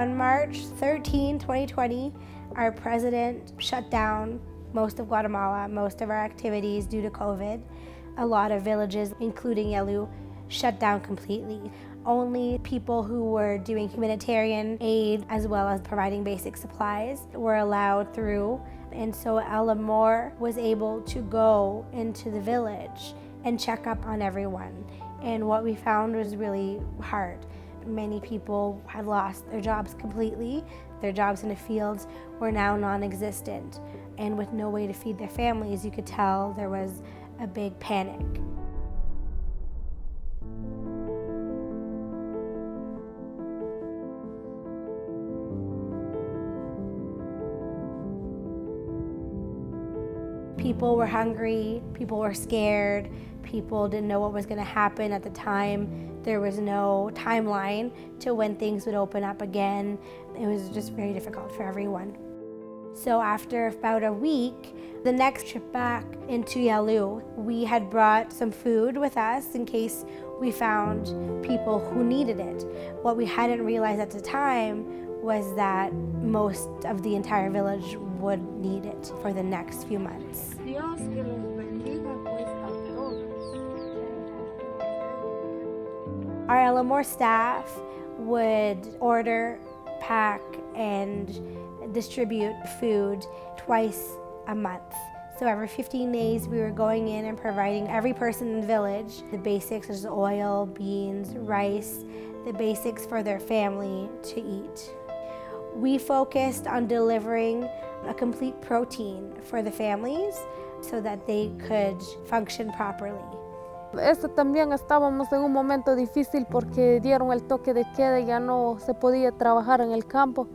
On March 13, 2020, our president shut down most of Guatemala, most of our activities due to COVID. A lot of villages, including Yalu, shut down completely. Only people who were doing humanitarian aid as well as providing basic supplies were allowed through. And so Amor was able to go into the village and check up on everyone. And what we found was really hard. Many people had lost their jobs completely. Their jobs in the fields were now non-existent. And with no way to feed their families, you could tell there was a big panic. People were hungry, people were scared, people didn't know what was going to happen at the time. There was no timeline to when things would open up again. It was just very difficult for everyone. So after about a week, the next trip back into Yalu, we had brought some food with us in case we found people who needed it. What we hadn't realized at the time was that most of the entire village would need it for the next few months. Dios que los bendiga pues a todos. Our Amor staff would order, pack, and distribute food twice a month. So every 15 days we were going in and providing every person in the village the basics, such as oil, beans, rice, the basics for their family to eat. We focused on delivering a complete protein for the families so that they could function properly. También estábamos en un momento difícil porque dieron el toque de queda y ya no se podía trabajar en el campo.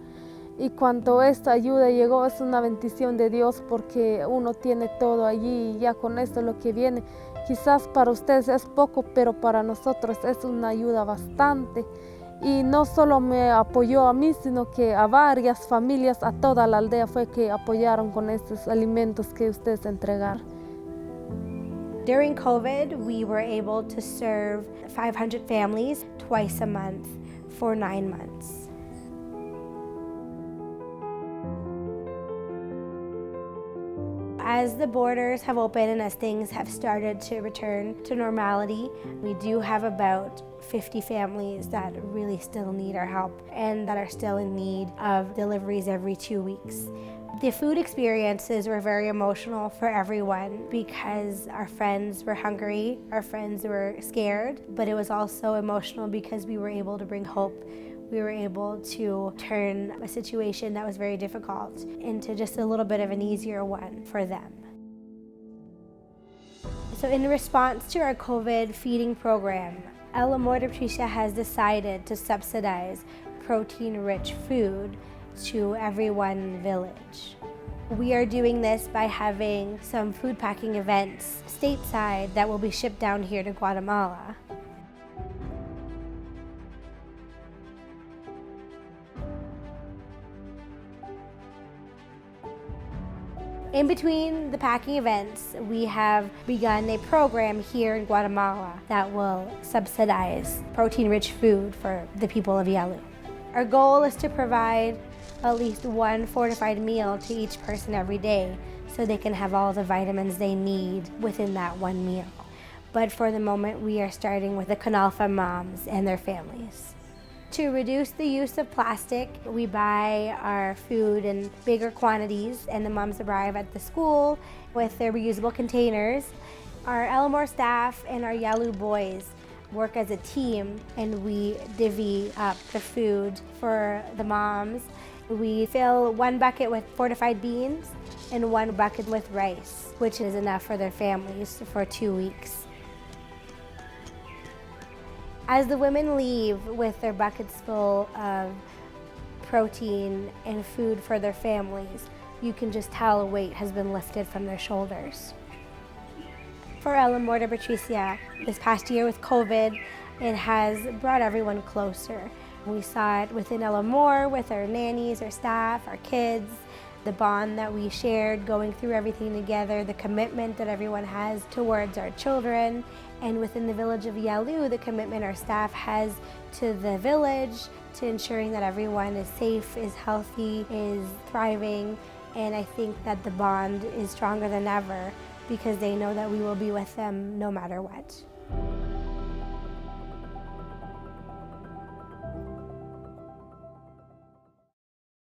Y cuando esta ayuda llegó es una bendición de Dios porque uno tiene todo allí y ya con esto lo que viene. Quizás para ustedes es poco, pero para nosotros es una ayuda bastante. Y no solo me apoyó a mí, sino que a varias familias, a toda la aldea fue que apoyaron con estos alimentos que ustedes entregaron. During COVID, we were able to serve 500 families twice a month for 9 months. As the borders have opened and as things have started to return to normality, we do have about 50 families that really still need our help and that are still in need of deliveries every 2 weeks. The food experiences were very emotional for everyone because our friends were hungry, our friends were scared, but it was also emotional because we were able to bring hope. We were able to turn a situation that was very difficult into just a little bit of an easier one for them. So in response to our COVID feeding program, Amor Patricia has decided to subsidize protein-rich food to everyone in the village. We are doing this by having some food packing events stateside that will be shipped down here to Guatemala. In between the packing events, we have begun a program here in Guatemala that will subsidize protein-rich food for the people of Yalu. Our goal is to provide at least one fortified meal to each person every day so they can have all the vitamins they need within that one meal. But for the moment, we are starting with the Canalfa moms and their families. To reduce the use of plastic, we buy our food in bigger quantities and the moms arrive at the school with their reusable containers. Our Amor staff and our Yalu boys work as a team and we divvy up the food for the moms. We fill one bucket with fortified beans and one bucket with rice, which is enough for their families for 2 weeks. As the women leave with their buckets full of protein and food for their families, you can just tell a weight has been lifted from their shoulders. For Amor Patricia, this past year with COVID, it has brought everyone closer. We saw it within Amor, with our nannies, our staff, our kids, the bond that we shared going through everything together, the commitment that everyone has towards our children, and within the village of Yalu, the commitment our staff has to the village, to ensuring that everyone is safe, is healthy, is thriving. And I think that the bond is stronger than ever because they know that we will be with them no matter what.